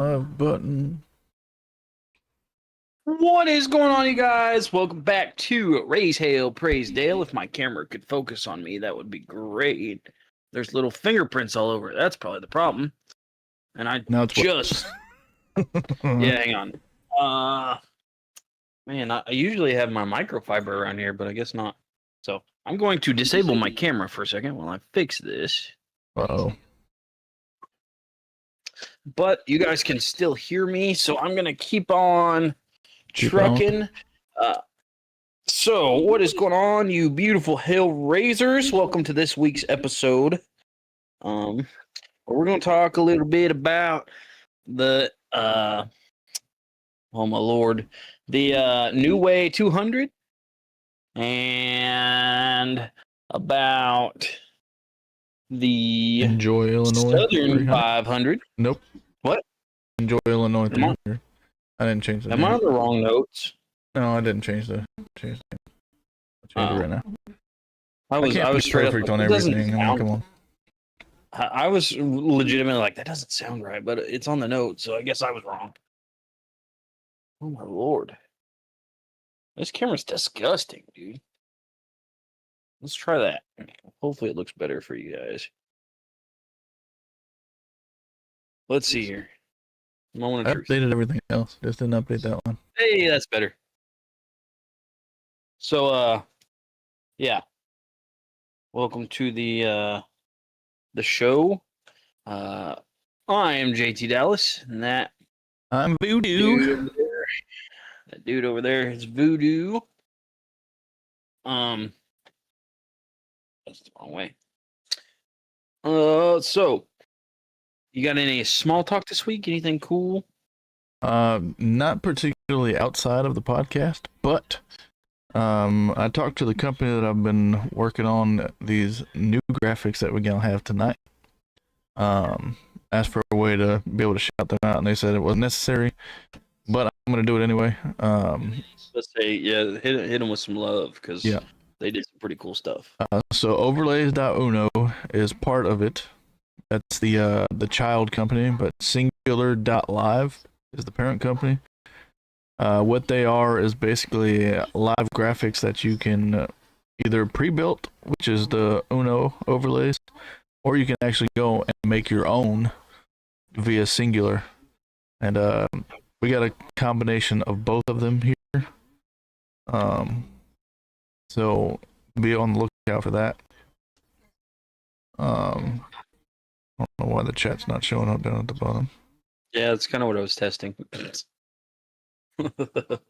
button. What is going on, you guys? Welcome back to Hale Praise Dale. If my camera could focus on me, that would be great. There's little fingerprints all over it. That's probably the problem. And I Now it's just... Yeah, hang on. Man, I usually have my microfiber around here, but I guess not. So I'm going to disable my camera for a second while I fix this. Uh-oh. But you guys can still hear me, so I'm going to keep on trucking. So what is going on, you beautiful Hale Raisers? Welcome to this week's episode. Where we're going to talk a little bit about the oh my lord, the New Way 200 and about the Enjoy Illinois Southern 500. Nope. What? Enjoy Illinois 300. I didn't change the name. Am I on the wrong notes? No, I didn't change the I'll change it right now. I was straight up on everything. Come on. I was legitimately like, that doesn't sound right, but it's on the notes, so I guess I was wrong. Oh my lord. This camera's disgusting, dude. Let's try that. Hopefully it looks better for you guys. Let's see here. Moment of truth. Updated everything else. Just didn't update that one. Hey, that's better. So, yeah. Welcome to the show. I am JT Dallas, and that I'm Voodoo. That dude over there is Voodoo. That's the wrong way. So you got any small talk this week? Anything cool? Not particularly outside of the podcast, but I talked to the company that I've been working on these new graphics that we're gonna have tonight. Asked for a way to be able to shout them out, and they said it wasn't necessary, but I'm gonna do it anyway. Let's say, yeah, hit them with some love, because yeah, they did some pretty cool stuff. So Overlays.uno is part of it. That's the child company, but Singular.live is the parent company. What they are is basically live graphics that you can either pre-built, which is the Uno overlays, or you can actually go and make your own via Singular. And we got a combination of both of them here. So be on the lookout for that. I don't know why the chat's not showing up down at the bottom. Yeah, that's kind of what I was testing. But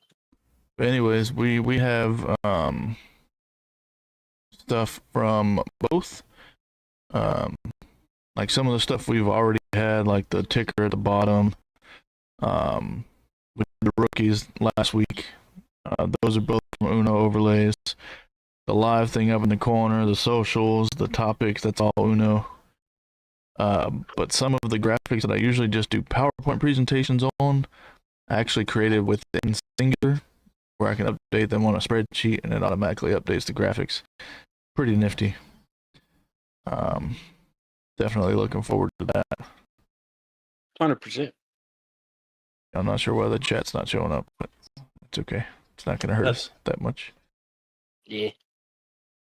anyways, we have stuff from both. Like some of the stuff we've already had, like the ticker at the bottom. We did the rookies last week. Those are both from Uno overlays. The live thing up in the corner, the socials, the topics, that's all Uno. But some of the graphics that I usually just do PowerPoint presentations on, I actually created within Singular, where I can update them on a spreadsheet and it automatically updates the graphics. Pretty nifty. Definitely looking forward to that. 100%. I'm not sure why the chat's not showing up, but it's okay. It's not going to hurt us that much. Yeah.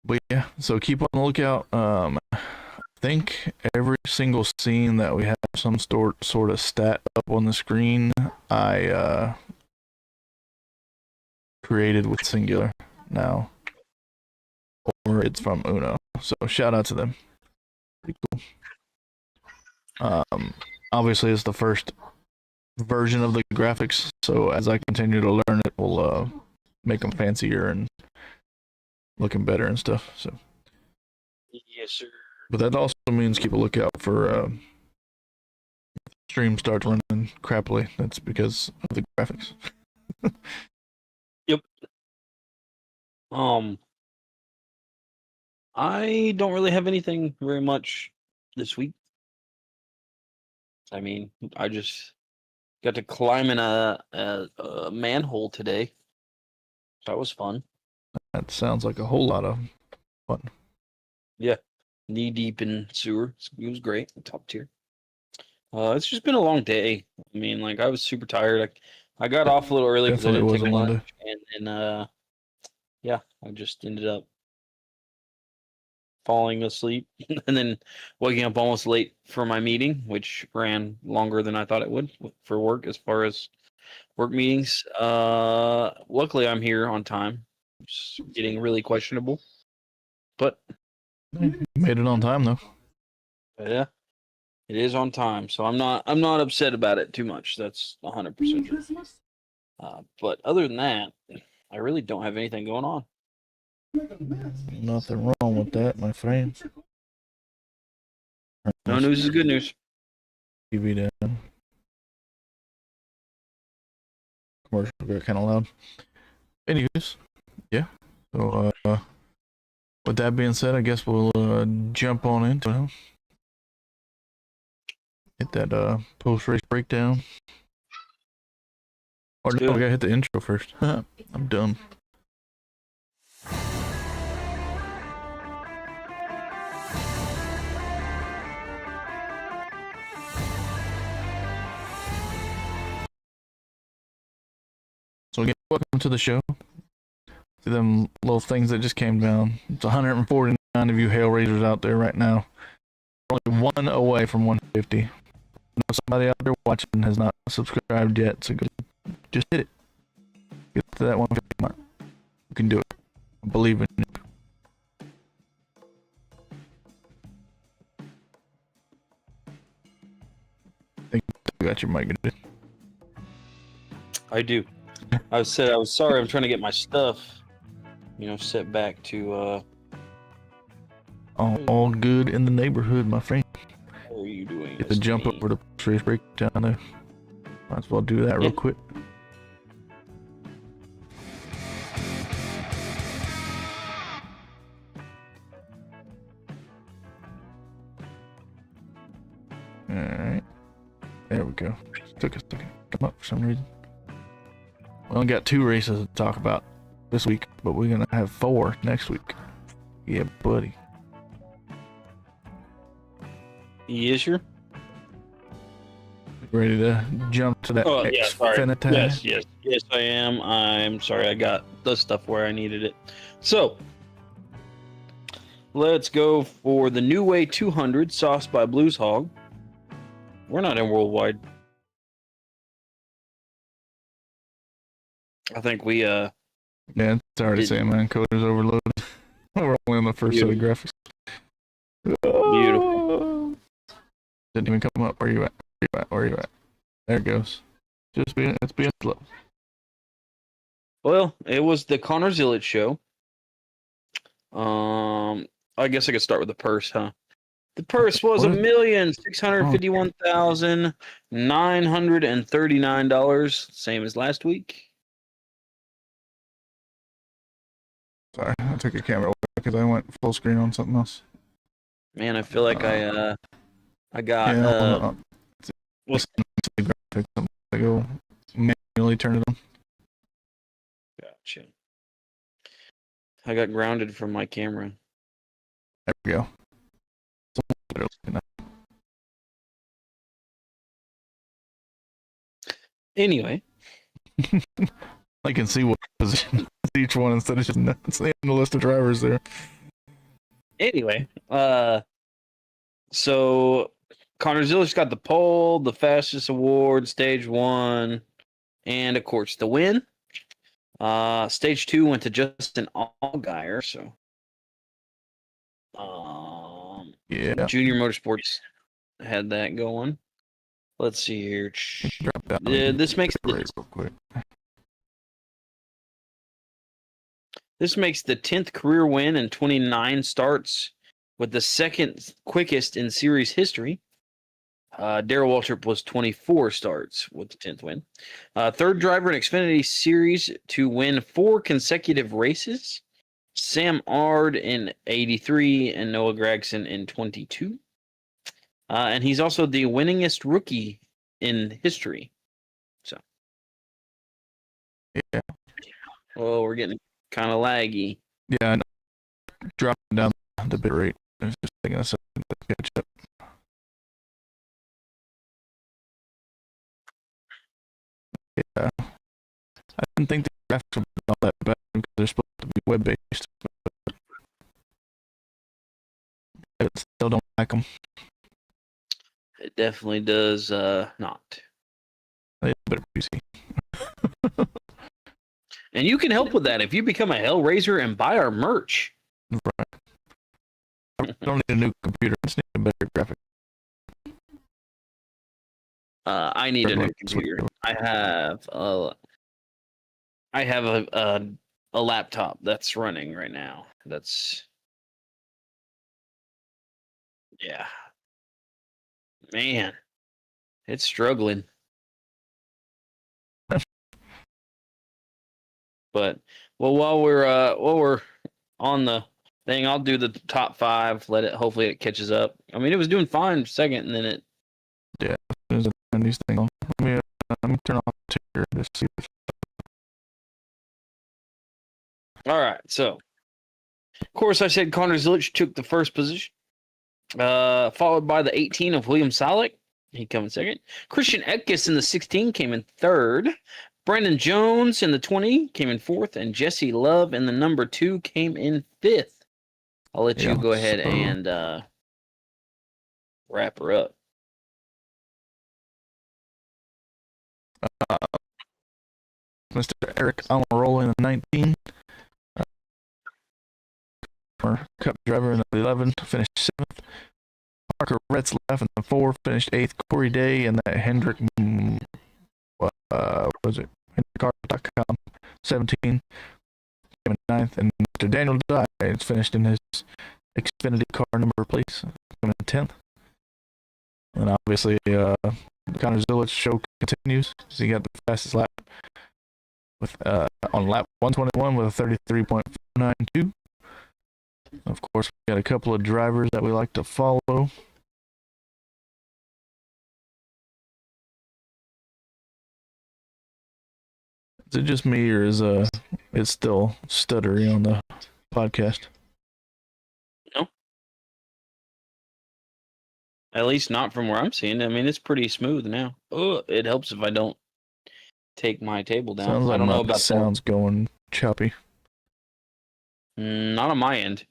But yeah, so keep on the lookout. I think every single scene that we have some sort of stat up on the screen, I created with Singular now, or it's from Uno. So shout out to them. Pretty cool. Obviously it's the first version of the graphics, so as I continue to learn it, we'll make them fancier and looking better and stuff. So yes, sir. But that also means keep a lookout for stream starts running crappily. That's because of the graphics. Yep. I don't really have anything very much this week. I mean, I just got to climb in a manhole today. That was fun. That sounds like a whole lot of fun. Yeah. Knee deep in sewer. It was great. Top tier. It's just been a long day. I mean, like I was super tired. I got off a little early because I Definitely didn't was take a my long lunch, day. and then yeah, I just ended up falling asleep and then waking up almost late for my meeting, which ran longer than I thought it would for work as far as work meetings. Luckily I'm here on time. It's getting really questionable, but You made it on time though. yeah, it is on time, so I'm not upset about it too much. That's 100% true. But other than that, I really don't have anything going on. Nothing wrong with that, my friend. No news is good news. TV down. Commercial got kind of loud. Anyways, yeah. So, with that being said, I guess we'll jump on into it. Hit that post race breakdown. Or no, we gotta hit the intro first. I'm dumb. So again, welcome to the show. See them little things that just came down. It's 149 of you Hale Raisers out there right now. We're only one away from 150. I know somebody out there watching has not subscribed yet, so just hit it. Get to that 150 mark. You can do it. I believe in you. I think you got your mic. I do. I was sorry. I'm trying to get my stuff, set back to. All good in the neighborhood, my friend. How are you doing? Get the jump over the race breakdown there. Might as well do that real quick. Alright. There we go. Took a second to come up for some reason. We only got 2 races to talk about this week, but we're gonna have 4 next week. Yeah, buddy. Yes, sir. Ready to jump to that Xfinity? Yes, I am. I'm sorry, I got the stuff where I needed it. So, let's go for the New Way 200, sauced by Blues Hog. We're not in worldwide. I think we Yeah, it's already saying, man, coder's overloaded. We're only on the first set of graphics. Beautiful. Didn't even come up. Where you at? Where you at? There it goes. It's being slow. Well, it was the Connor Zillett show. I guess I could start with the purse, huh? The purse was $1,651,939, same as last week. Sorry, I took a camera away because I went full screen on something else. Man, I feel like I got I go manually turn it on. Gotcha. I got grounded from my camera. There we go. Anyway, I can see what position each one instead of just seeing the list of drivers there. Anyway, so Connor Zillich got the pole, the fastest award, stage 1, and of course the win. Stage 2 went to Justin Allgaier, so yeah, Junior Motorsports had that going. Let's see here. This makes the 10th career win and 29 starts, with the second quickest in series history. Darrell Waltrip was 24 starts with the 10th win. Third driver in Xfinity Series to win 4 consecutive races. Sam Ard in 83 and Noah Gragson in 22. And he's also the winningest rookie in history. So, yeah. Oh, we're getting kind of laggy. Yeah, dropping down the bit rate. It's just taking a second to catch up. I didn't think the graphics would be all that bad because they're supposed to be web based. I still don't like them. It definitely does not. They better PC. And you can help with that if you become a Hellraiser and buy our merch. Right. I don't need a new computer. I just need a better graphic. I need a new computer. I have a laptop that's running right now. Yeah. Man, it's struggling. But while we're on the thing, I'll do the top 5. Hopefully it catches up. I mean, it was doing fine second, and then it. Yeah, as soon as I turn these things on. Let me turn off the ticker to see. All right, so of course I said Connor Zilic took the first position, followed by the 18 of William Salek. He came in second. Christian Eckes in the 16 came in third. Brandon Jones in the 20 came in fourth, and Jesse Love in the number 2 came in fifth. I'll let you go ahead and wrap her up. Mr. Eric Almirola in the 19. Cup driver in the 11, finished 7th. Parker Retzlaff in the 4, finished 8th. Corey Day in the Hendrick, what was it? HendrickCar.com, 17, came in 9th. And Mr. Daniel Dye finished in his Xfinity car number place, coming in 10th. And obviously, Connor Zilic show continues. So he got the fastest lap with on lap 121 with a 33.492. Of course, we got a couple of drivers that we like to follow. Is it just me, or is it's still stuttery on the podcast? No. At least not from where I'm seeing. I mean, it's pretty smooth now. Oh, it helps if I don't take my table down. Sounds like I don't know about sounds going choppy. Not on my end.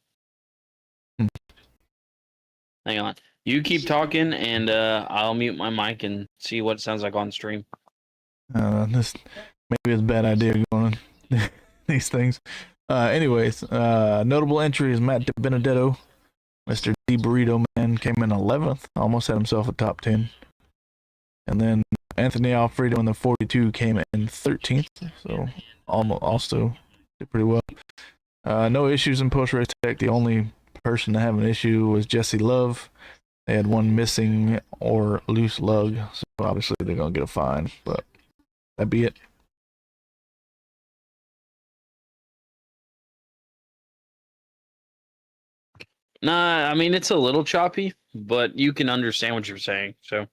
Hang on. You keep talking, and I'll mute my mic and see what it sounds like on stream. This maybe it's a bad idea going on these things. Anyways, notable entries: Matt DiBenedetto, Mr. D Burrito Man came in 11th, almost had himself a top 10. And then Anthony Alfredo in the 42 came in 13th, so almost also did pretty well. No issues in post-race tech. The only person to have an issue was Jesse Love. They had one missing or loose lug, so obviously they're gonna get a fine, but that'd be it. Nah, I mean, it's a little choppy, but you can understand what you're saying. So,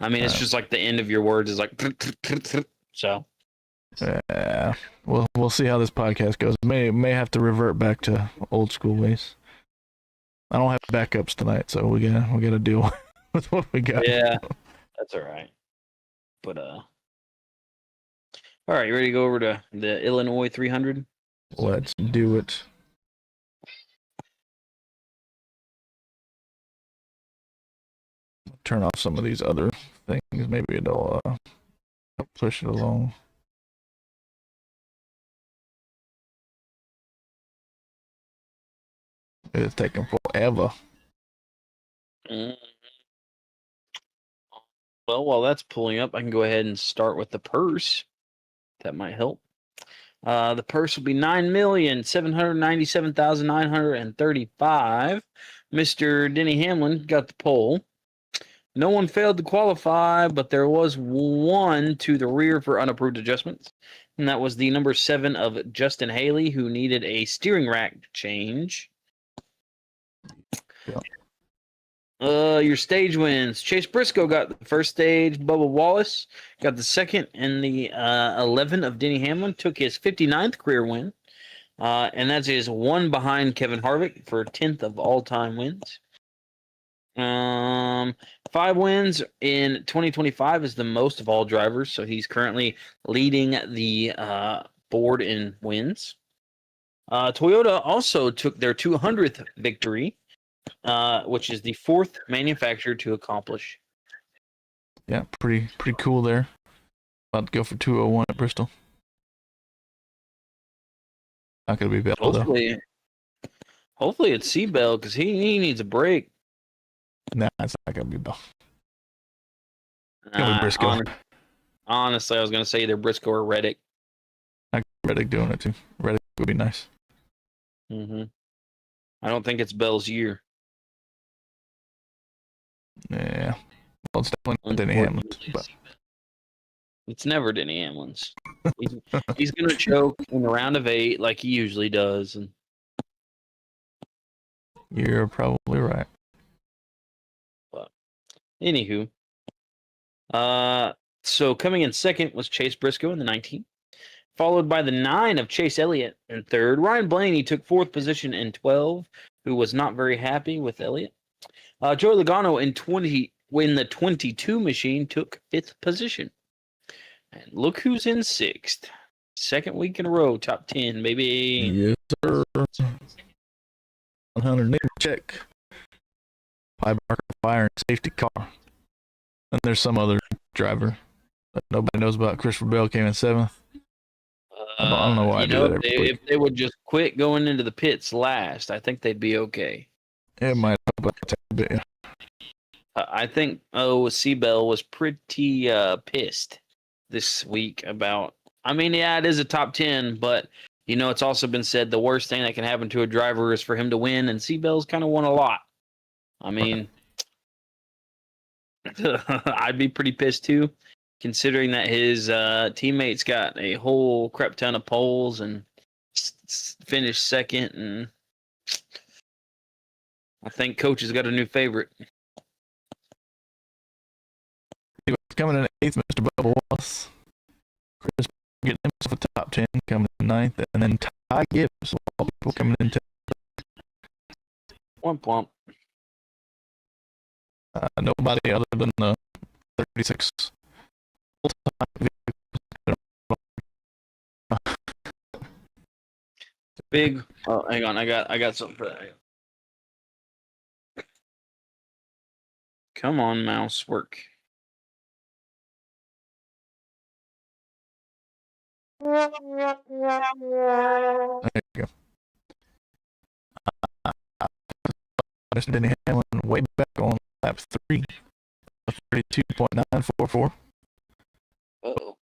I mean, it's just like the end of your words is like, so. We'll see how this podcast goes. May have to revert back to old school ways. I don't have backups tonight, so we gotta deal with what we got. Yeah, that's all right. But all right, you ready to go over to the Illinois 300? Let's do it. Turn off some of these other things. Maybe it'll help push it along. It's taking forever. Well, while that's pulling up, I can go ahead and start with the purse. That might help. The purse will be $9,797,935. Mr. Denny Hamlin got the pole. No one failed to qualify, but there was one to the rear for unapproved adjustments, and that was the number 7 of Justin Haley, who needed a steering rack change. Yeah. Your stage wins. Chase Briscoe got the first stage. Bubba Wallace got the second, and the 11 of Denny Hamlin took his 59th career win. And that's his one behind Kevin Harvick for 10th of all-time wins. 5 wins in 2025 is the most of all drivers, so he's currently leading the board in wins. Toyota also took their 200th victory, which is the 4th manufacturer to accomplish. Yeah, pretty cool there. About to go for 201 at Bristol. Not gonna be Bell though. Hopefully it's Seabell because he needs a break. Nah, it's not gonna be Bell. It's gonna be Briscoe. Honestly, I was gonna say either Briscoe or Reddick. I got Reddick doing it too. Reddick would be nice. Mm-hmm. I don't think it's Bell's year. Yeah. Well, it's definitely not Denny Hamlin, but it's never Denny Hamlin's. He's gonna choke in the round of 8 like he usually does, and you're probably right. But anywho, so coming in second was Chase Briscoe in the 19, followed by the 9 of Chase Elliott in third. Ryan Blaney took 4th position in 12, who was not very happy with Elliott. Joey Logano in the 22 machine took 5th position. And look who's in 6th. Second week in a row, top 10, baby. Yes, sir. 100 name check. Barker fire and safety car. And there's some other driver that nobody knows about. Christopher Bell came in 7th. I don't know why I do that every week. If they would just quit going into the pits last, I think they'd be okay. It might help a bit, yeah. I think Seabell was pretty pissed this week about. I mean, yeah, it is a top 10, but it's also been said the worst thing that can happen to a driver is for him to win, and Seabell's kind of won a lot. I mean, I'd be pretty pissed too, considering that his teammates got a whole crap ton of poles and finished second, and I think coach has got a new favorite. Coming in 8th, Mr. Bubba Wallace. Chris getting himself a top 10, coming in 9th, and then Ty Gibbs, all people coming in 10th. Womp. Nobody other than the 36 Big. Oh, hang on. I got something for that. Come on, mouse, work. There you go. Mr. Denny Hamlin way back on lap 3, 32.944. Uh-oh.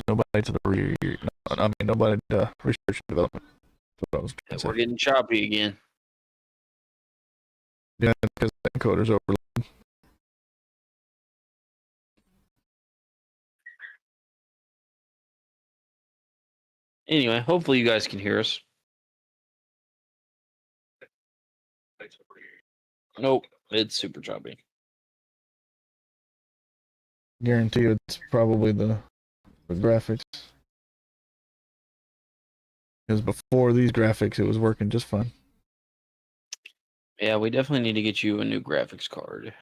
Nobody to the rear. Nobody to research and development. We're getting choppy again. Yeah, because the encoder's overloaded. Anyway, hopefully you guys can hear us. Nope, it's super choppy. Guarantee you it's probably the graphics. Because before these graphics, it was working just fine. Yeah, we definitely need to get you a new graphics card.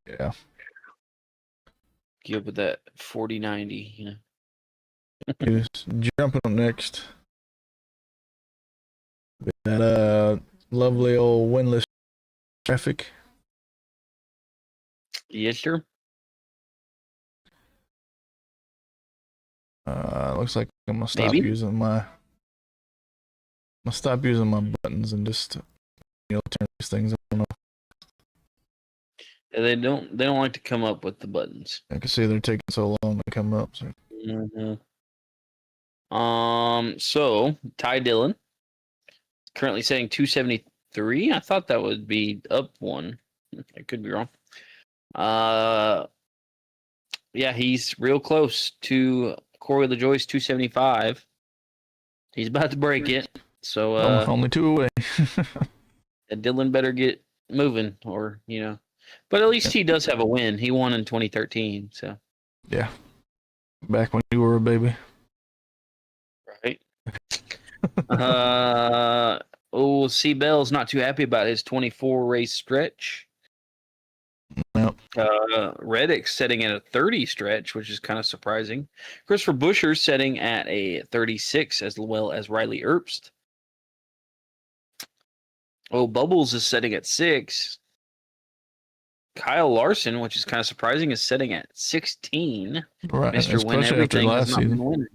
Yeah. Get up with that 4090, Just jumping up next. That lovely old windless traffic. Yes, sir. Looks like I'm gonna stop using my buttons and just turn these things on. Yeah, they don't like to come up with the buttons. I can see they're taking so long to come up. So. So Ty Dillon currently setting 273. I thought that would be up 1. I could be wrong. Yeah, he's real close to Corey LaJoy's 275. He's about to break it. So only 2 away. Dillon better get moving, or but at least he does have a win. He won in 2013. So yeah, back when you were a baby. Right. C. Bell's not too happy about his 24 race stretch. Reddick's setting at a 30 stretch, which is kind of surprising. Christopher Buescher's setting at a 36, as well as Riley Erbst. Oh, Bubbles is setting at 6. Kyle Larson, which is kind of surprising, is setting at 16. Right, Mr. Win especially after Everything has last not been season. winning.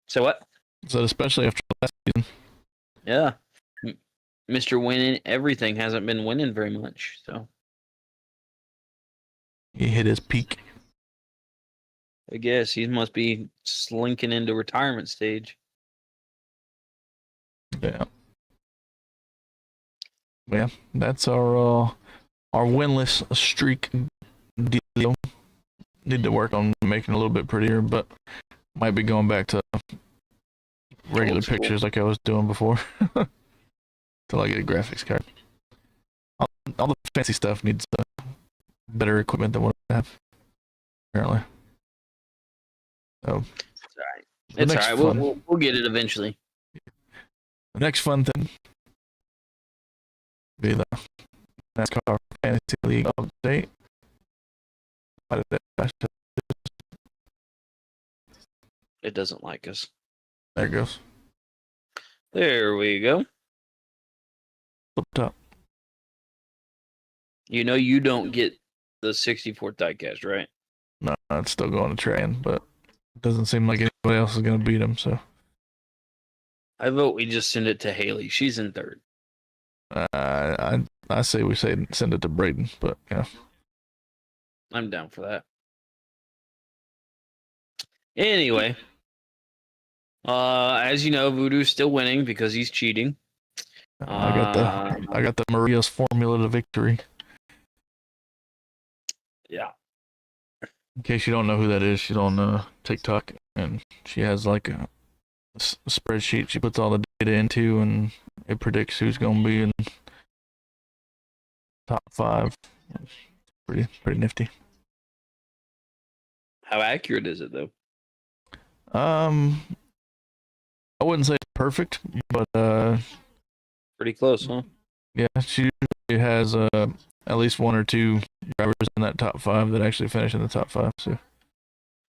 So what? So especially after last season. Yeah. Mr. Winning Everything hasn't been winning very much, so He hit his peak. I guess he must be slinking into retirement stage. Yeah. Yeah, that's our winless streak deal. Need to work on making it a little bit prettier, but might be going back to regular pictures like I was doing before. Till I get a graphics card. All the fancy stuff needs better equipment than what I have, apparently. So It's all right. It's all right. We'll get it eventually. The next fun thing be the NASCAR Fantasy League update. It doesn't like us. There it goes. There we go. Up top. You know you don't get the 64th diecast, right? No, it's still going to Tran, but it doesn't seem like anybody else is going to beat him, so. I vote we just send it to Haley. She's in third. I say we send it to Braden, but yeah. I'm down for that. Anyway, as you know, Voodoo's still winning because he's cheating. I got the Maria's formula to victory. Yeah. In case you don't know who that is, she's on TikTok, and she has like a spreadsheet she puts all the data into, and it predicts who's going to be in top 5. Pretty nifty. How accurate is it though? I wouldn't say perfect, but pretty close, huh? Yeah, she usually has at least 1 or 2 drivers in that top 5 that actually finish in the top 5. So,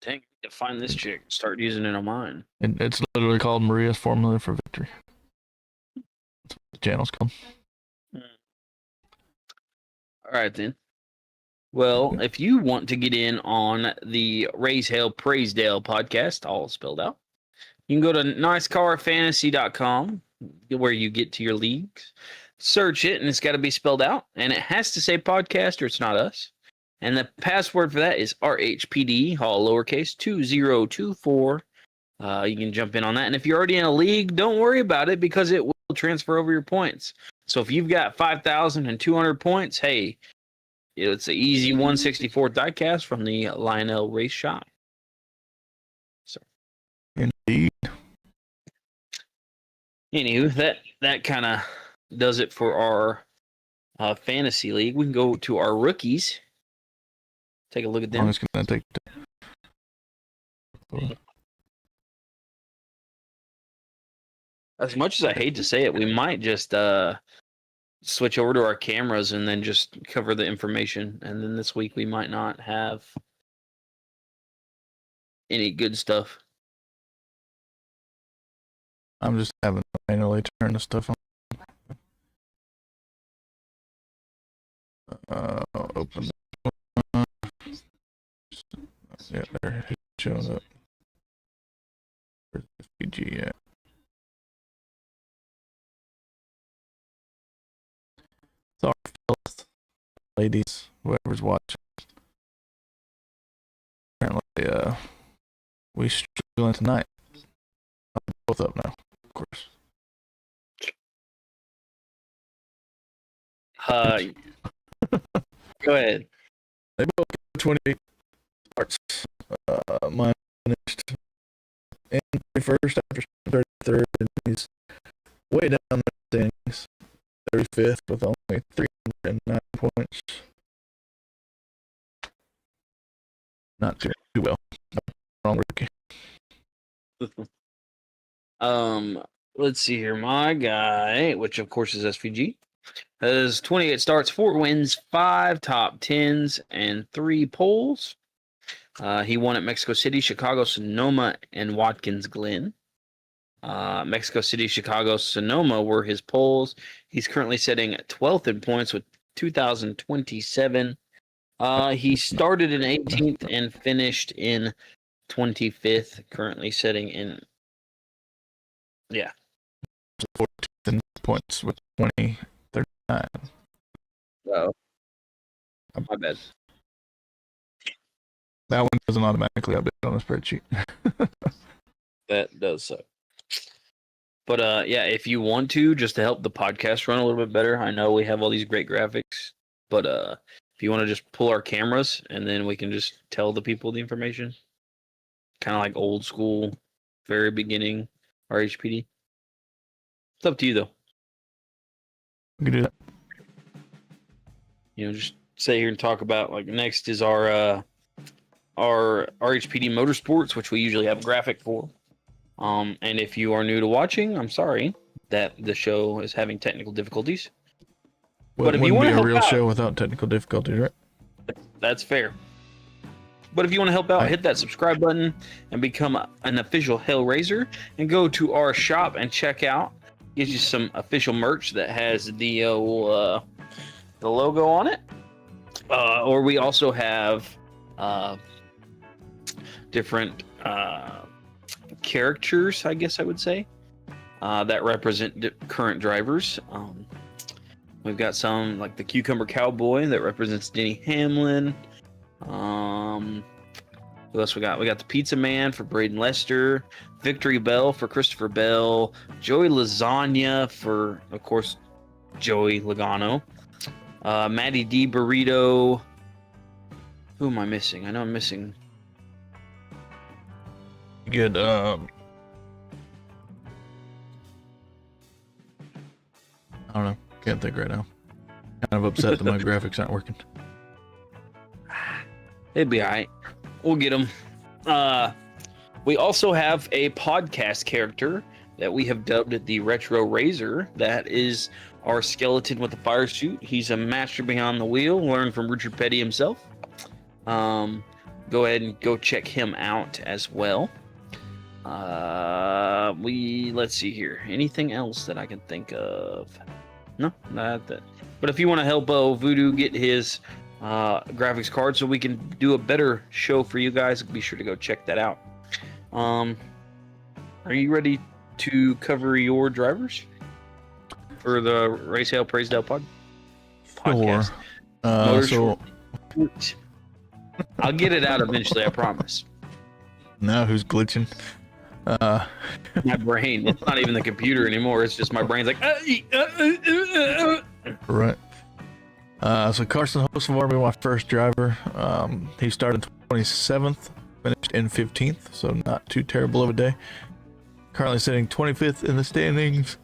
dang, to find this chick, start using it on mine. and it's literally called Maria's Formula for Victory. That's what the channel's called. All right then. Well, if you want to get in on the Hale Praise Dale podcast, all spelled out, you can go to NASCARfantasy.com, where you get to your leagues. Search it, and it's got to be spelled out, and it has to say podcast, or it's not us. And the password for that is RHPD, all lowercase, 2024. You can jump in on that. And if you're already in a league, don't worry about it because it will transfer over your points. So if you've got 5,200 points, hey, it's an easy 164th diecast from the Lionel Race Shop. So, indeed. Anywho, that kind of does it for our fantasy league. We can go to our rookies. Take a look at them. It's gonna take. As much as I hate to say it, we might just switch over to our cameras and then just cover the information. And then this week we might not have any good stuff. I'm just having to manually turn the stuff on. Open. Yeah, there it shows up. Where's the PG at? Sorry, fellas, ladies, whoever's watching. Apparently, we struggling tonight. Both up now, of course. Go ahead. They both got 28 starts. Mine finished in 31st after 33rd, and he's way down the standings, 35th with only 309 points. Not too well. Wrong rookie. Let's see here. My guy, which of course is SVG, Has 28 starts, 4 wins, 5 top 10s, and 3 poles. He won at Mexico City, Chicago, Sonoma, and Watkins Glen. Mexico City, Chicago, Sonoma were his poles. He's currently sitting 12th in points with 2,027. He started in 18th and finished in 25th, currently sitting in... Yeah. 14 points with 2039. Oh, my bad. That one doesn't automatically update on the spreadsheet. That does suck. But yeah, if you want to, just to help the podcast run a little bit better, I know we have all these great graphics, but if you want to just pull our cameras and then we can just tell the people the information, kind of like old school, very beginning RHPD. It's up to you though. We can do that. You know, just sit here and talk about, like, next is our RHPD Motorsports, which we usually have a graphic for. And if you are new to watching, I'm sorry that the show is having technical difficulties. But if you want to help out, a real show without technical difficulties, right? That's fair. But if you want to help out, hit that subscribe button and become an official Hale Raiser, and go to our shop and check out. Gives you some official merch that has the logo on it. Or we also have different characters, I guess I would say, that represent current drivers. We've got some like the Cucumber Cowboy that represents Denny Hamlin. What else we got? We got the Pizza Man for Braden Lester, Victory Bell for Christopher Bell, Joey Lasagna for, of course, Joey Logano, Matty D Burrito. Who am I missing? I know I'm missing. Good. I don't know. Can't think right now. Kind of upset that my graphics aren't working. It'd be all right. We'll get them. We also have a podcast character that we have dubbed the Retro Razor. That is our skeleton with the fire suit. He's a master behind the wheel. Learned from Richard Petty himself. Go ahead and go check him out as well. Let's see here. Anything else that I can think of? No, not that. But if you want to help Voodoo get his graphics card so we can do a better show for you guys, be sure to go check that out. Are you ready to cover your drivers for the Race Hale Praise Dale podcast? Sure. I'll get it out eventually, I promise. Now who's glitching? My brain. It's not even the computer anymore. It's just my brain's like. Right. So Carson Hocevar will be my first driver. He started 27th, finished in 15th, so not too terrible of a day. Currently sitting 25th in the standings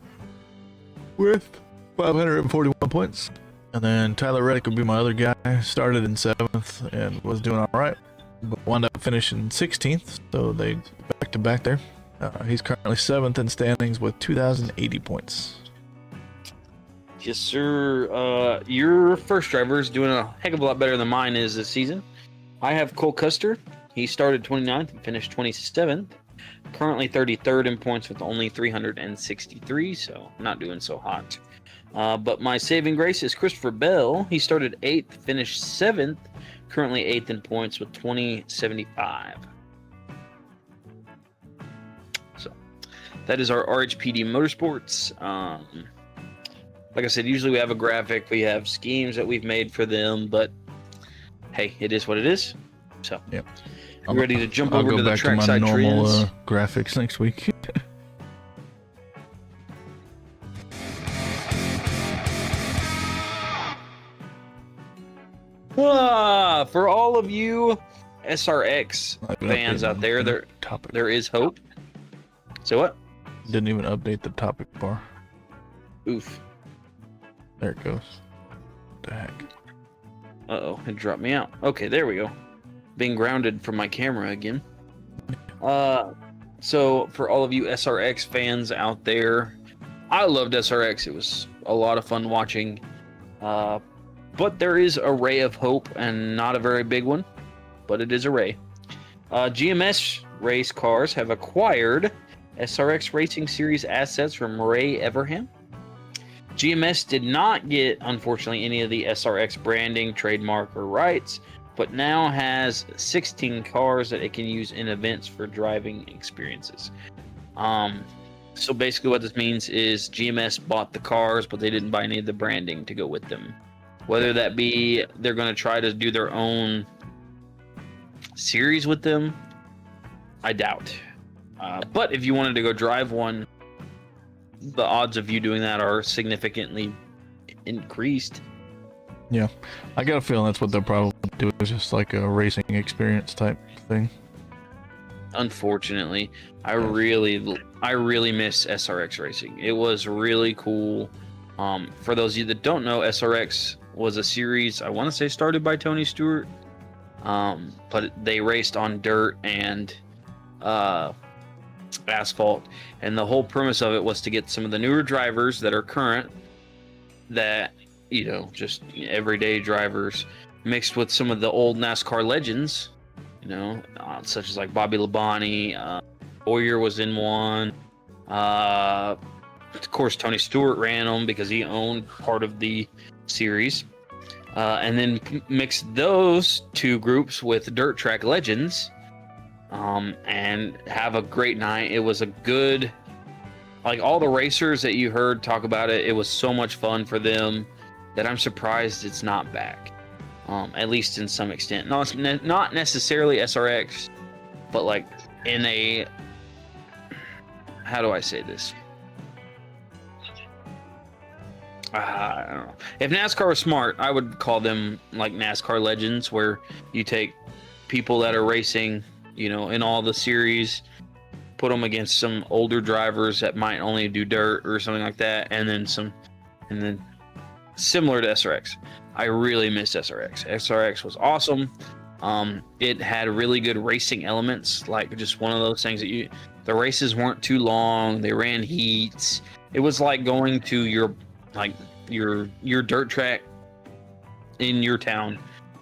with 541 points. And then Tyler Reddick would be my other guy. Started in 7th and was doing all right, but wound up finishing 16th, so they back to back there. He's currently 7th in standings with 2,080 points. Yes, sir. Your first driver is doing a heck of a lot better than mine is this season. I have Cole Custer. He started 29th and finished 27th. Currently 33rd in points with only 363, so not doing so hot. But my saving grace is Christopher Bell. He started 8th, finished 7th. Currently 8th in points with 2075. So that is our RHPD Motorsports. Like I said, usually we have a graphic, we have schemes that we've made for them, but hey, it is what it is. So, yep. I'm ready to jump over to the trackside normal, trends. Graphics next week. For all of you SRX fans out there, there is hope. So what? Didn't even update the topic bar. Oof. There it goes. What the heck? Uh-oh, it dropped me out. Okay, there we go. Being grounded from my camera again. So for all of you SRX fans out there, I loved SRX. It was a lot of fun watching. But there is a ray of hope, and not a very big one, but it is a ray. GMS race cars have acquired SRX Racing Series assets from Ray Everham. GMS did not get, unfortunately, any of the SRX branding, trademark, or rights, but now has 16 cars that it can use in events for driving experiences. So basically what this means is GMS bought the cars, but they didn't buy any of the branding to go with them. Whether that be they're going to try to do their own series with them, I doubt. But if you wanted to go drive one, the odds of you doing that are significantly increased. Yeah, I got a feeling that's what they'll probably do. Is just like a racing experience type thing. Unfortunately, I really miss SRX racing. It was really cool. For those of you that don't know, SRX was a series, I want to say, started by Tony Stewart, but they raced on dirt and asphalt, and the whole premise of it was to get some of the newer drivers that are current, that, you know, just everyday drivers, mixed with some of the old NASCAR legends, you know, such as like Bobby Labonte. Boyer was in one. Of course, Tony Stewart ran them because he owned part of the series. And then mix those two groups with dirt track legends, and have a great night. It was a good, like, all the racers that you heard talk about it, it was so much fun for them that I'm surprised it's not back, at least in some extent. Not necessarily SRX, but like in a, how do I say this? I don't know. If NASCAR was smart, I would call them like NASCAR legends, where you take people that are racing, you know, in all the series, put them against some older drivers that might only do dirt or something like that, and then similar to SRX. I really miss SRX. SRX was awesome. It had really good racing elements, like just one of those things that the races weren't too long. They ran heats. It was like going to your dirt track in your town,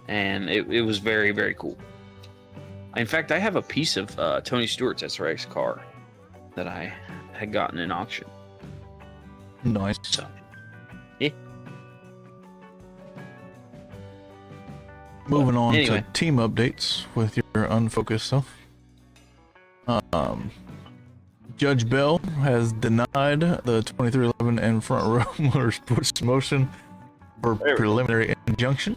and it was very, very cool. In fact, I have a piece of Tony Stewart's SRX car that I had gotten in auction. Nice. So, yeah. Moving on to team updates with your unfocused self. Judge Bell has denied the 2311 and Front Row Motorsports motion for preliminary injunction,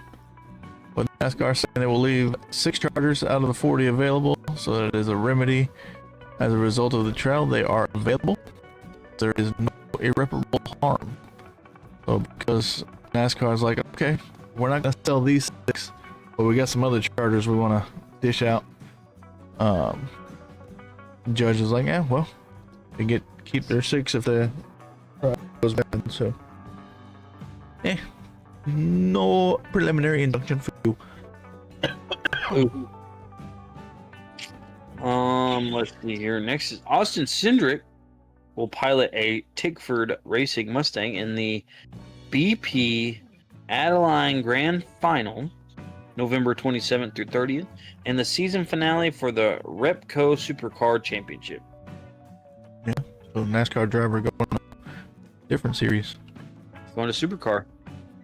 but NASCAR saying they will leave 6 chargers out of the 40 available, so that it is a remedy. As a result of the trial, they are available. There is no irreparable harm. So because NASCAR is like, okay, we're not going to sell these 6, but we got some other chargers we want to dish out. Judge is like, yeah, well, they keep their 6 if the goes bad. So, no preliminary injunction for you. Let's see here. Next is Austin Cindric will pilot a Tickford Racing Mustang in the BP Adeline Grand Final, November 27th through 30th, and the season finale for the Repco Supercar Championship. Yeah, so NASCAR driver going to different series. Going to Supercar.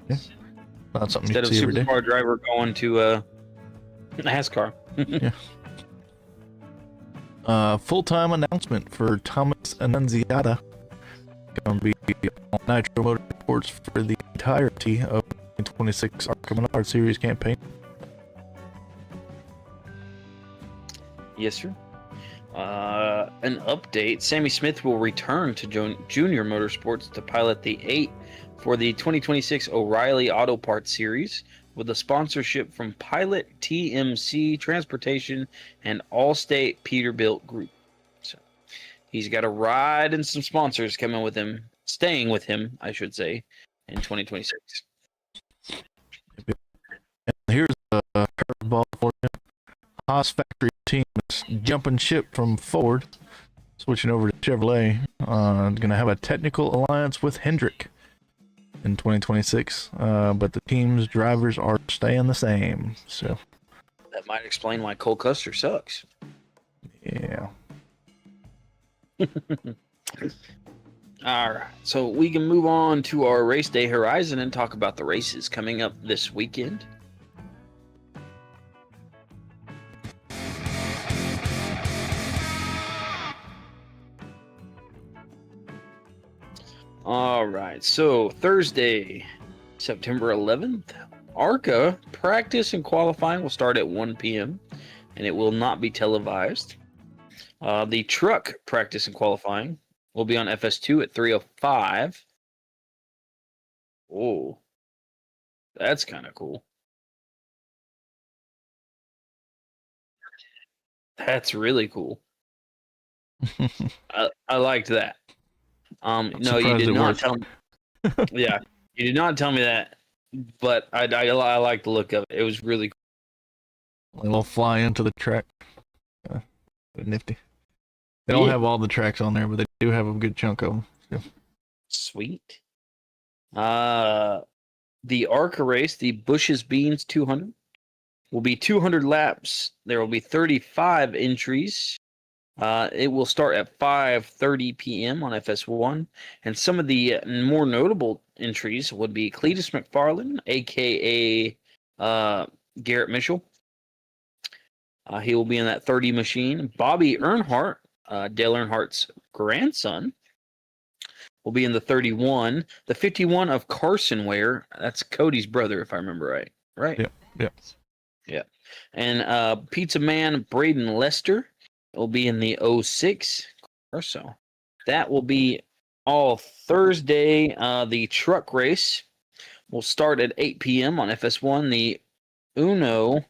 Yeah, not something instead of you see every day. Supercar driver going to NASCAR. Yeah. Full-time announcement for Thomas Annunziata. Going to be on Nitro Motorsports for the entirety of the 26 ARCA Menard Series campaign. Yes, sir. An update. Sammy Smith will return to Junior Motorsports to pilot the 8 for the 2026 O'Reilly Auto Parts Series, with a sponsorship from Pilot TMC Transportation and Allstate Peterbilt Group. So he's got a ride and some sponsors coming with him, staying with him, I should say, in 2026. And here's a curveball for you. Haas factory team is jumping ship from Ford, switching over to Chevrolet. Going to have a technical alliance with Hendrick. in 2026. But the team's drivers are staying the same. So That might explain why Cole Custer sucks. yeah. All right, so we can move on to our race day horizon and talk about the races coming up this weekend. All right, so Thursday, September 11th, ARCA practice and qualifying will start at 1 p.m. and it will not be televised. The truck practice and qualifying will be on FS2 at 3:05. Oh, that's kind of cool. That's really cool. I liked that. No, you did not tell me. Yeah, you did not tell me that, but I like the look of it. It was really cool. They'll fly into the track. Nifty. They don't have all the tracks on there, but they do have a good chunk of them. So. Sweet. The ARCA race, the Bush's Beans 200, will be 200 laps. There will be 35 entries. It will start at 5:30 p.m. on FS1, and some of the more notable entries would be Cletus McFarland, aka Garrett Mitchell. He will be in that 30 machine. Bobby Earnhardt, Dale Earnhardt's grandson, will be in the 31. The 51 of Carson Ware, that's Cody's brother, if I remember right. Right? Yeah. And Pizza Man Braden Lester will be in the 06 or so. That will be all Thursday. The truck race will start at 8 p.m. on FS1. The Uno.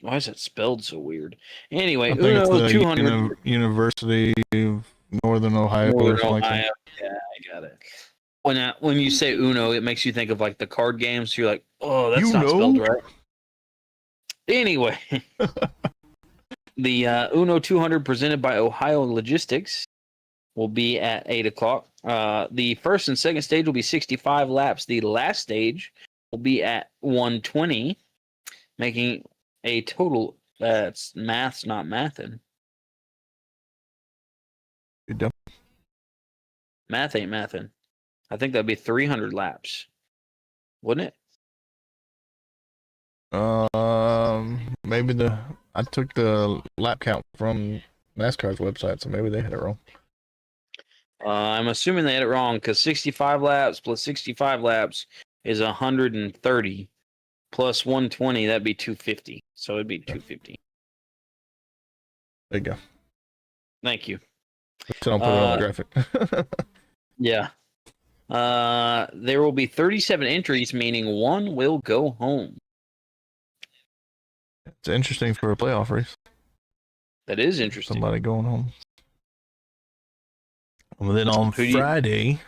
Why is it spelled so weird? Anyway, Uno 200. University of Northern Ohio or something like that. Yeah, I got it. When you say Uno, it makes you think of like the card games. So you're like, oh, that's not spelled right. Anyway, the Uno 200 presented by Ohio Logistics will be at 8 o'clock. The first and second stage will be 65 laps. The last stage will be at 120, making a total. That's math's not mathing. Math ain't mathing. I think that'd be 300 laps, wouldn't it? Maybe I took the lap count from NASCAR's website, so maybe they had it wrong. I'm assuming they had it wrong because 65 laps plus 65 laps is 130 plus 120. That'd be 250. So it'd be 250. There you go. Thank you. So I'll put it on the graphic. Yeah. There will be 37 entries, meaning one will go home. It's interesting for a playoff race. That is interesting. Somebody going home. And then on Friday,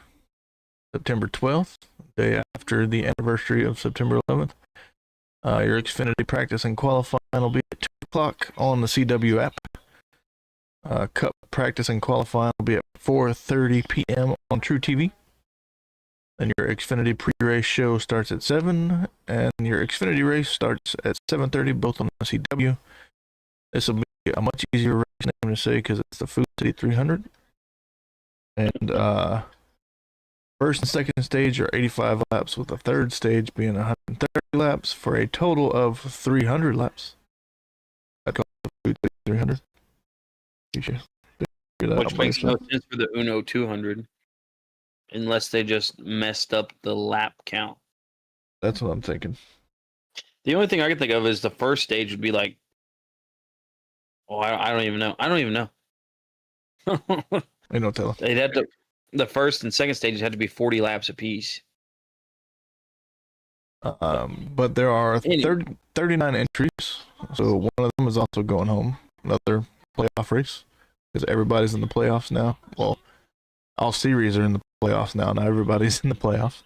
September 12th, day after the anniversary of September 11th, your Xfinity practice and qualifying will be at 2 o'clock on the CW app. Cup practice and qualifying will be at 4:30 p.m. on True TV. Then your Xfinity pre-race show starts at 7, and your Xfinity race starts at 7:30, both on the CW. This will be a much easier race name to say because it's the Food City 300. And first and second stage are 85 laps, with the third stage being 130 laps for a total of 300 laps. That's the Food City 300. Which makes no sense for the Uno 200. Unless they just messed up the lap count. That's what I'm thinking. The only thing I can think of is the first stage would be like, I don't even know. I don't even know. They don't tell. They'd have to. The first and second stages had to be 40 laps apiece. But there are 39 entries, so one of them is also going home. Another playoff race, because everybody's in the playoffs now. Well, all series are in the playoffs now. Not everybody's in the playoffs.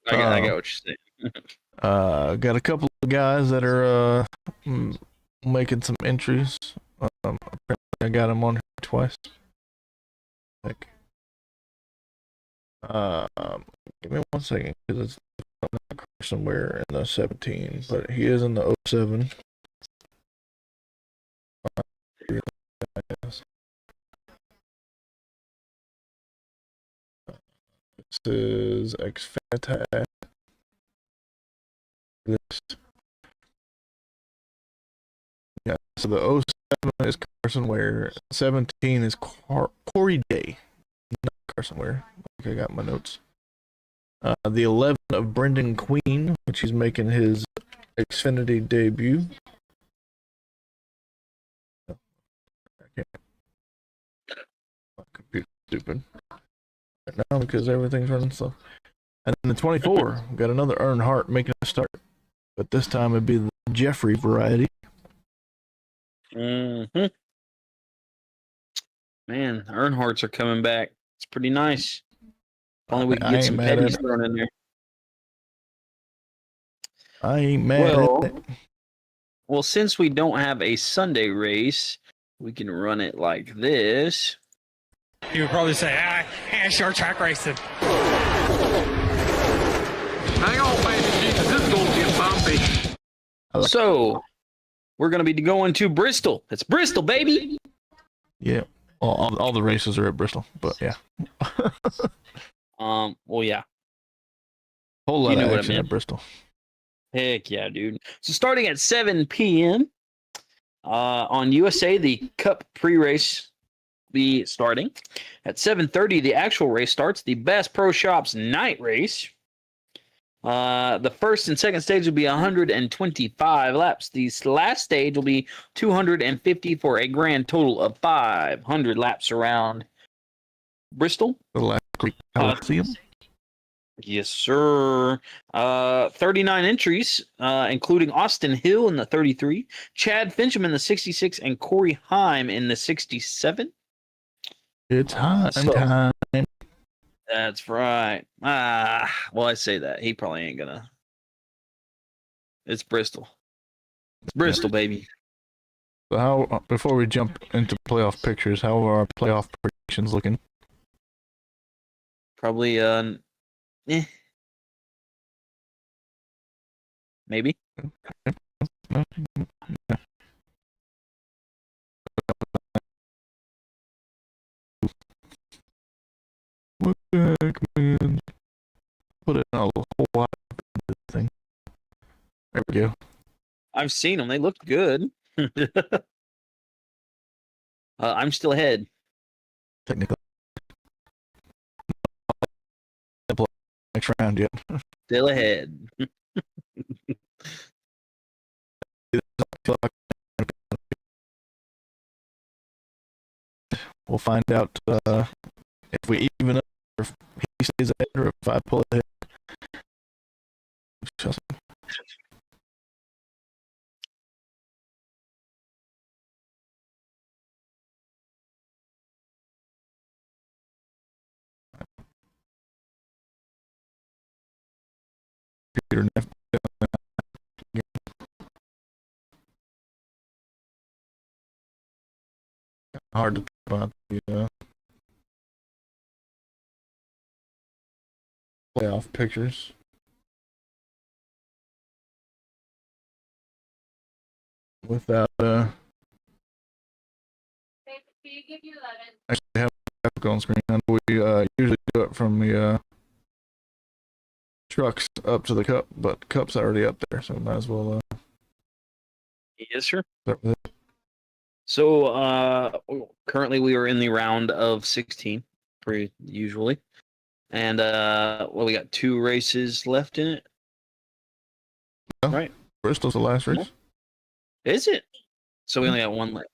I get what you're saying. Got a couple of guys that are making some entries. Apparently I got them on here twice. Give me 1 second because it's somewhere in the 17, but he is in the 07. This is Xfinity. This, yeah. So the 07 is Carson Ware. 17 is Corey Day, not Carson Ware. Okay, I got my notes. The 11 of Brendan Queen, which he's making his Xfinity debut. I can't. My computer's stupid right now because everything's running slow. And then the 24, we got another Earnhardt making a start, but this time it'd be the Jeffrey variety. Mm-hmm. Man, Earnhardts are coming back. It's pretty nice. If only we could get some petties thrown in there. I ain't mad at it. Well, since we don't have a Sunday race, we can run it like this. You would probably say, short track racing. Hang on, baby Jesus, this is going to get bumpy. So, we're going to be going to Bristol. It's Bristol, baby. Yeah. Well, all the races are at Bristol, but yeah. Well, yeah. Whole lot of action at Bristol. Heck yeah, dude. So starting at 7 p.m. On USA, the Cup pre-race will be starting. At 7:30, the actual race starts. The Bass Pro Shops night race. The first and second stage will be 125 laps. The last stage will be 250 for a grand total of 500 laps around Bristol. The last Creek Coliseum. Yes, sir. 39 entries, including Austin Hill in the 33, Chad Fincham in the 66, and Corey Heim in the 67. It's time. That's right. Well, I say that. He probably ain't gonna. It's Bristol. It's Bristol, baby. So how, before we jump into playoff pictures, how are our playoff predictions looking? Probably, maybe. Man. Put in a whole lot of this thing. There we go. I've seen them. They looked good. I'm still ahead. Technically. Next round yet. Still ahead. We'll find out if we even up, or if he stays ahead, or if I pull ahead. Hard to talk about the playoff pictures. Without actually have graphic on screen. And we usually do it from the trucks up to the cup, but cup's already up there, so we might as well Yes, sir. start with it. So currently we are in the round of 16, per usually. And well, we got 2 races left in it. Well, right. Bristol's the last race. Is it? So we only got 1 left.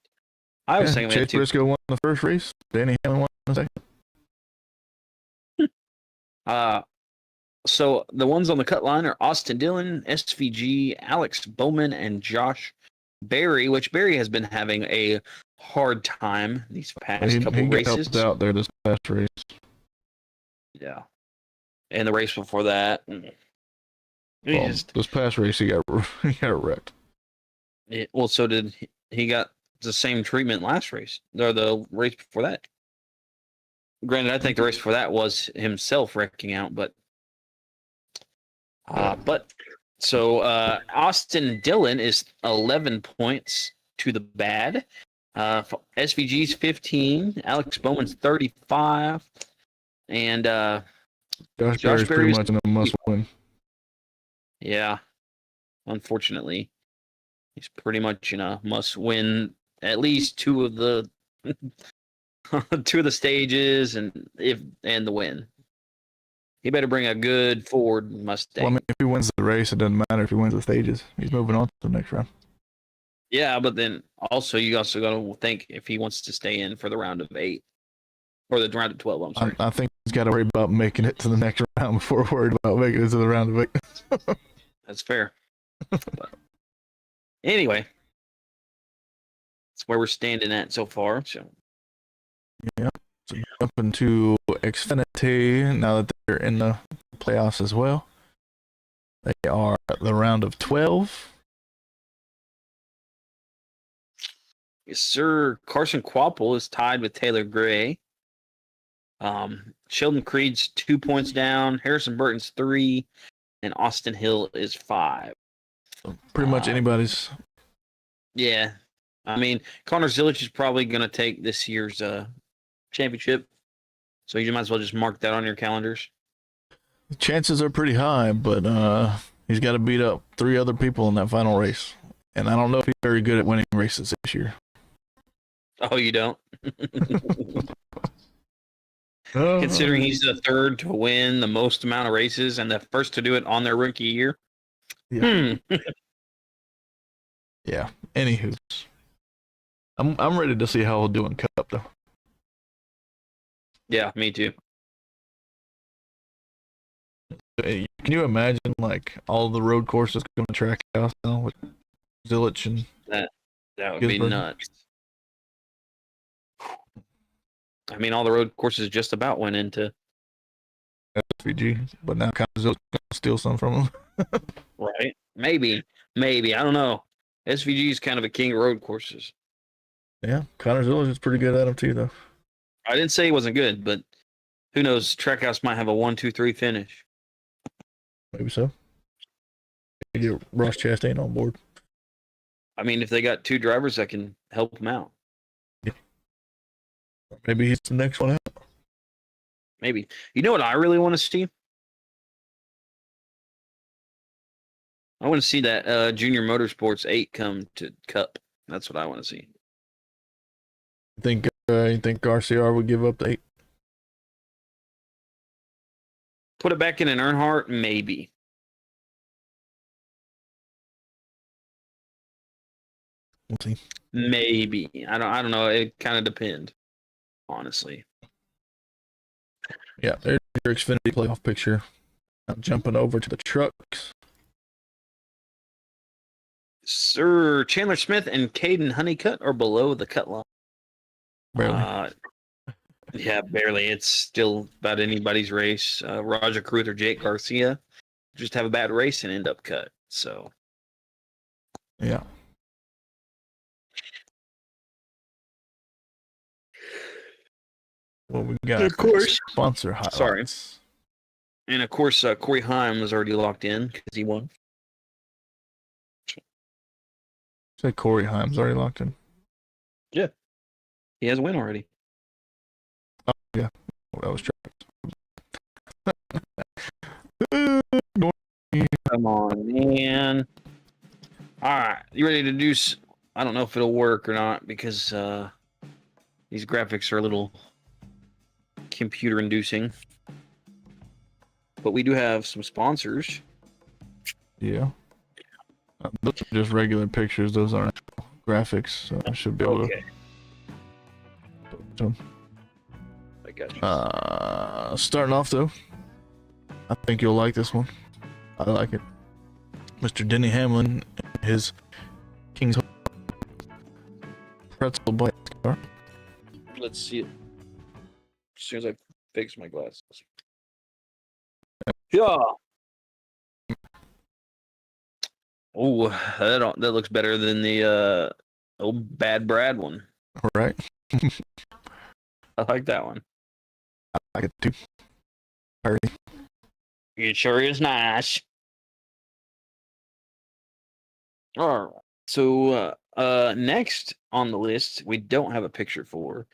I was thinking we had Chase 2. Briscoe won the first race. Danny Hamlin won the second. So the ones on the cut line are Austin Dillon, SVG, Alex Bowman, and Josh Berry, which Berry has been having a hard time these past couple races. He got helped out there this past race. Yeah. And the race before that. This past race, he got wrecked. Well, so did he got the same treatment last race, or the race before that. Granted, I think the race before that was himself wrecking out, but Austin Dillon is 11 points to the bad. SVG's 15. Alex Bowman's 35. And Josh Berry's pretty much in a must-win. Yeah, unfortunately, he's pretty much in a must-win. At least two of the stages, and the win. He better bring a good Ford Mustang. Well, I mean, if he wins the race, it doesn't matter if he wins the stages. He's moving on to the next round. Yeah, but then you also got to think if he wants to stay in for the round of 8 or the round of 12. I'm sorry. I think he's got to worry about making it to the next round before worried about making it to the round of 8. That's fair. But anyway, that's where we're standing at so far. So yeah. So jumping to Xfinity now that they're in the playoffs as well. They are at the round of 12. Yes, sir. Carson Kvapil is tied with Taylor Gray. Sheldon Creed's 2 points down. Harrison Burton's 3, and Austin Hill is 5. So pretty much anybody's. Yeah, I mean Connor Zilic is probably going to take this year's championship, so you might as well just mark that on your calendars. The chances are pretty high, but he's got to beat up 3 other people in that final race, and I don't know if he's very good at winning races this year. Oh, you don't? Considering he's the third to win the most amount of races and the first to do it on their rookie year. Yeah. Yeah. Anywho, I'm ready to see how he'll do in Cup though. Yeah, me too. Can you imagine like all the road courses going to track out now with Zilic and that would Gisbergen? be nuts. I mean, all the road courses just about went into SVG, but now kind of Zilic going to steal some from him. right. Maybe I don't know. SVG is kind of a king of road courses. Yeah, Connor Zilic is pretty good at them too, though. I didn't say he wasn't good, but who knows? Trackhouse might have a 1, 2, 3 finish. Maybe so. Get Ross Chastain on board. I mean, if they got 2 drivers that can help them out. Maybe he's the next one out. Maybe. You know what I really want to see? I want to see that Junior Motorsports 8 come to Cup. That's what I want to see. You think RCR would give up the 8? Put it back in an Earnhardt? Maybe. We'll see. Maybe. I don't know. It kind of depends, honestly. Yeah, there's your Xfinity playoff picture. Now jumping over to the trucks. Sir Chandler Smith and Caden Honeycutt are below the cut line. Barely. Yeah, barely. It's still about anybody's race. Roger Cruz or Jake Garcia just have a bad race and end up cut. So, Yeah. Well, we got of course sponsor highlights. Sorry. And of course, Corey Heim was already locked in because he won. Say Corey Heim's already locked in. Yeah, he has a win already. Oh yeah, that was Come on, man. All right, you ready to do? I don't know if it'll work or not because these graphics are a little computer-inducing. But we do have some sponsors. Yeah. Those are just regular pictures. Those aren't graphics, so I should be able to. I got you. Starting off though, I think you'll like this one. I like it. Mr. Denny Hamlin and his King's pretzel bite car. Let's see it. As soon as I fix my glasses. Yeah. Oh, that looks better than the old Bad Brad one. All right. I like that one. like it too. Hurry. It sure is nice. All right. So next on the list, we don't have a picture for,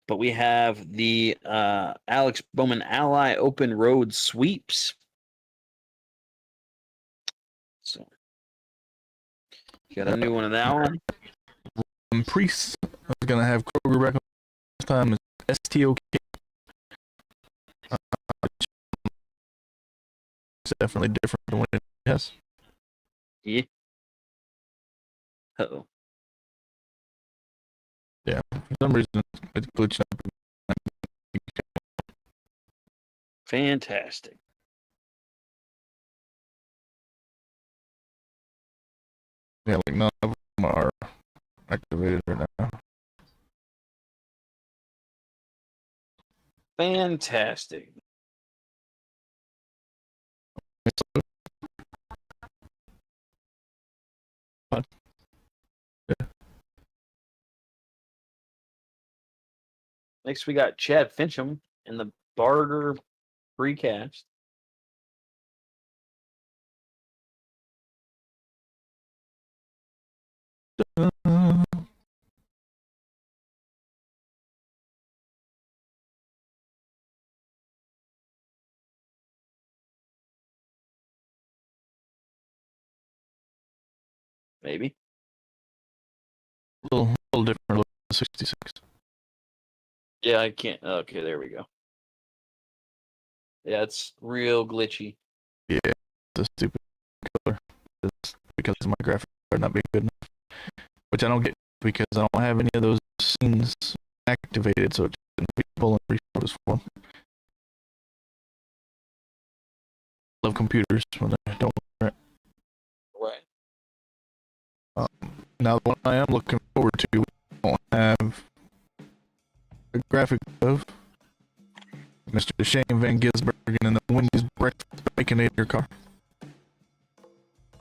but we have the Alex Bowman Ally Open Road Sweeps. So got a new one of that one. Priest is gonna have Kroger back this time. Is STOK. It's definitely different than what it has. Yeah. Uh-oh. Yeah, for some reason it's glitching up. Fantastic. Yeah, like none of them are activated right now. Fantastic. Next, we got Chad Fincham in the Barter Precast. Maybe. Little different look. 66. Yeah, I can't. Okay, there we go. Yeah, it's real glitchy. Yeah, it's a stupid color. It's because my graphics are not being good enough, which I don't get because I don't have any of those scenes activated, so it shouldn't be pulling resources for them. Love computers when they don't work. Right. Now, the one I am looking forward to, we don't have a graphic of Mr. Shane Van Gisbergen in the Wendy's Breakfast Baconator car.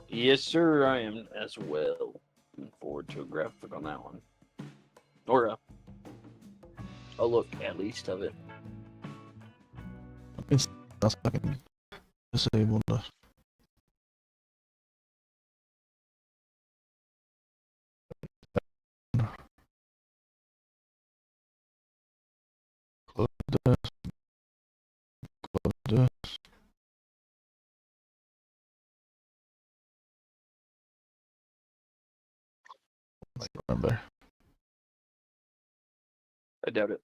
Yes, sir, I am as well. Looking forward to a graphic on that one. Or a look, at least, of it. That's I can disable the. Close this. Close this. Like run better. I doubt it.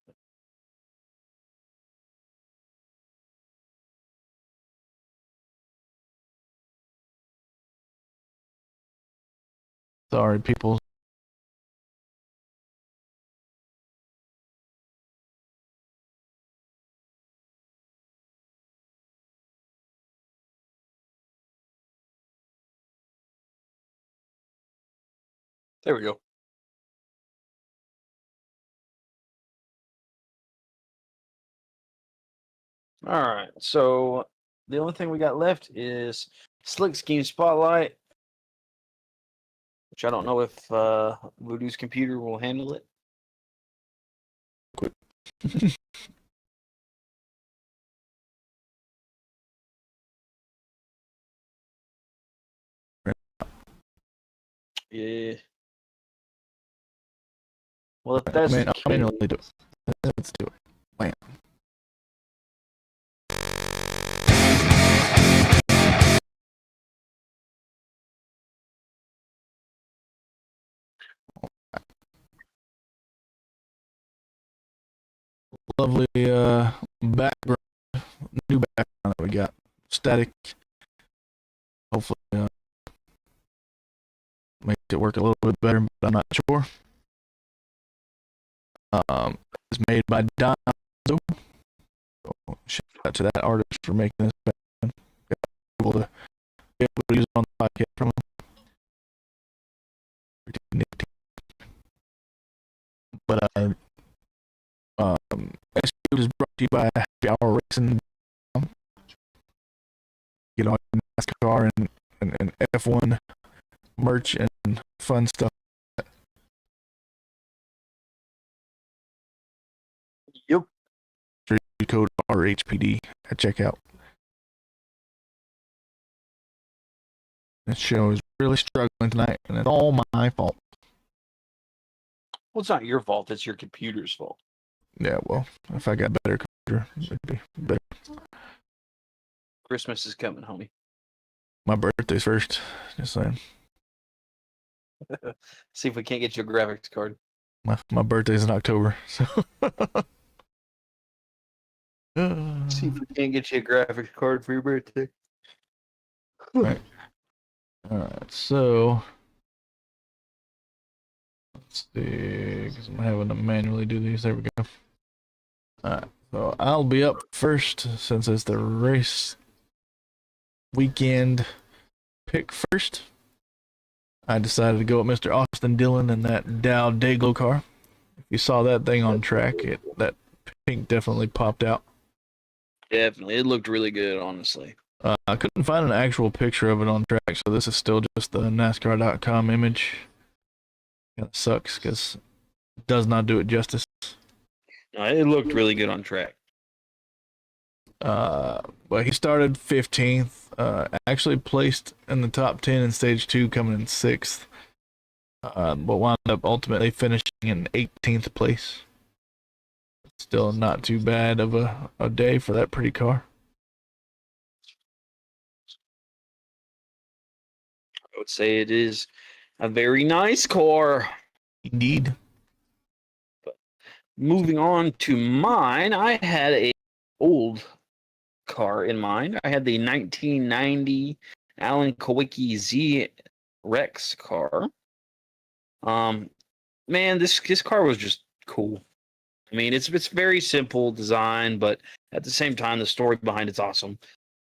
Sorry, people. There we go. All right, so the only thing we got left is Slick Scheme Spotlight, which I don't know if Voodoo's computer will handle it. Yeah. Well, if that's the I'll manually case, do it. Let's do it. Bam. Lovely background, new background that we got. Static. Hopefully, makes it work a little bit better, but I'm not sure. It's made by Don. So shout out to that artist for making this band. Able to use it on the podcast from him. But SQ is brought to you by Happy Hour Racing. Get all your NASCAR and F1 merch and fun stuff. yep. Sure you code RHPD at checkout. This show is really struggling tonight, and it's all my fault. Well, it's not your fault. It's your computer's fault. Yeah, well, if I got better computer, it'd be better. Christmas is coming, homie. My birthday's first. Just saying. See if we can't get you a graphics card. My birthday's in October, so. See if we can't get you a graphics card for your birthday. Right. All right, so let's see, because I'm having to manually do these. There we go. All right, so I'll be up first since it's the race weekend pick first. I decided to go with Mr. Austin Dillon in that Dow Dayglow car. If you saw that thing on track, that pink definitely popped out. Definitely. It looked really good, honestly. I couldn't find an actual picture of it on track, so this is still just the NASCAR.com image. It sucks because it does not do it justice. No, it looked really good on track. But he started 15th, actually placed in the top 10 in stage 2, coming in 6th, but wound up ultimately finishing in 18th place. Still not too bad of a day for that pretty car. I would say it is a very nice car. Indeed. But moving on to mine, I had a old car in mind. I had the 1990 Alan Kowicki Z Rex car. Man, this car was just cool. I mean, it's very simple design, but at the same time, the story behind it's awesome.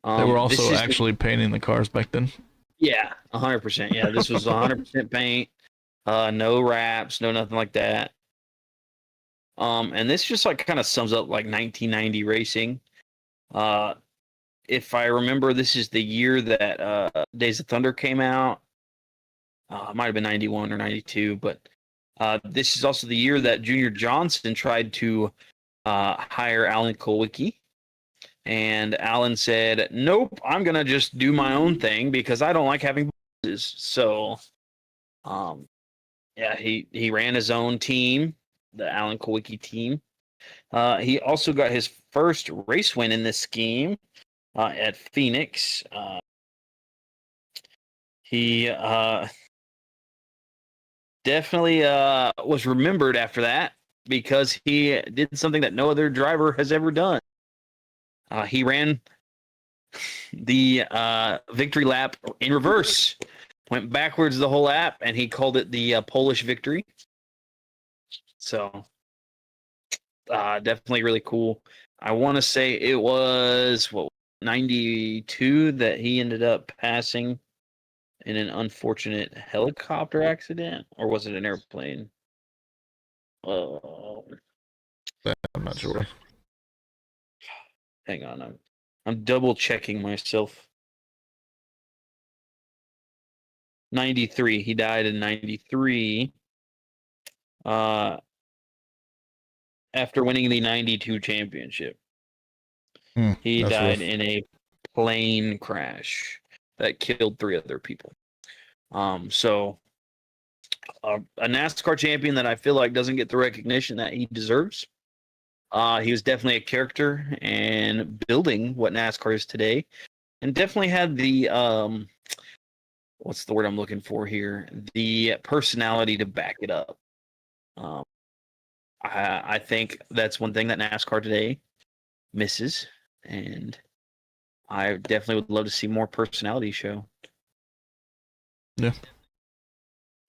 They were also actually painting the cars back then. Yeah, 100%. Yeah, this was 100% paint. No wraps, no nothing like that. And this just like kind of sums up like 1990 racing. If I remember, this is the year that Days of Thunder came out. It might have been 91 or 92, but this is also the year that Junior Johnson tried to hire Alan Kulwicki. And Alan said, nope, I'm going to just do my own thing because I don't like having bosses. So, yeah, he ran his own team, the Alan Kulwicki team. He also got his first race win in this scheme at Phoenix. He definitely was remembered after that because he did something that no other driver has ever done. He ran the victory lap in reverse, went backwards the whole lap, and he called it the Polish victory. So, definitely really cool. I want to say it was 92 that he ended up passing in an unfortunate helicopter accident, or was it an airplane? I'm not sure. Hang on, I'm double checking myself. 93. He died in 93. After winning the 92 championship. He died in a plane crash that killed 3 other people. So a NASCAR champion that I feel like doesn't get the recognition that he deserves. He was definitely a character and building what NASCAR is today, and definitely had the what's the word I'm looking for here? The personality to back it up. I think that's one thing that NASCAR today misses, and I definitely would love to see more personality show. Yeah.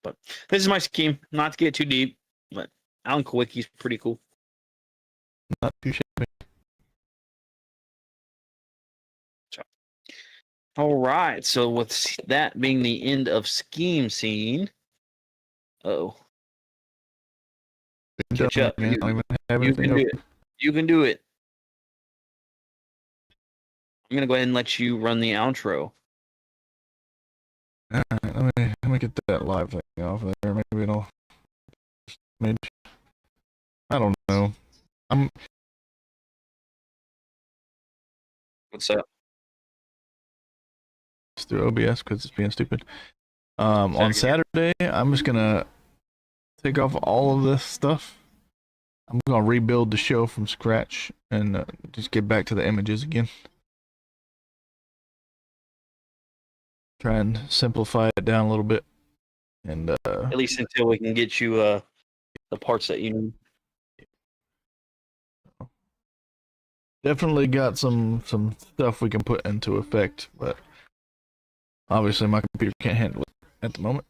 But this is my scheme. Not to get too deep, but Alan Kowicki's pretty cool. Not too shabby. All right. So with that being the end of scheme scene, catch up. You can do it. You can do it. I'm gonna go ahead and let you run the outro. All right, let me get that live thing off there. Maybe it'll. I don't know. What's up? It's through OBS because it's being stupid. On Saturday, I'm just gonna take off all of this stuff. I'm gonna rebuild the show from scratch and just get back to the images again. Try and simplify it down a little bit, and At least until we can get you the parts that you need. definitely got some stuff we can put into effect, but obviously my computer can't handle it at the moment.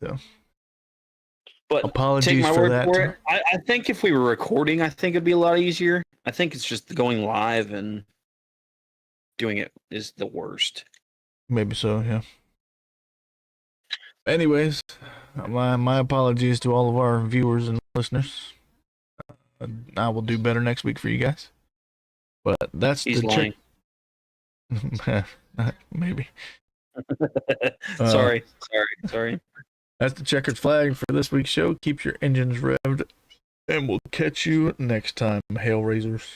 So But apologies take my for word that. for it. I think if we were recording, I think it'd be a lot easier. I think it's just going live and doing it is the worst. Maybe so, yeah. Anyways, my apologies to all of our viewers and listeners. I will do better next week for you guys. But that's He's the lying. maybe. Sorry. That's the checkered flag for this week's show. Keep your engines revved, and we'll catch you next time, Hail Raisers.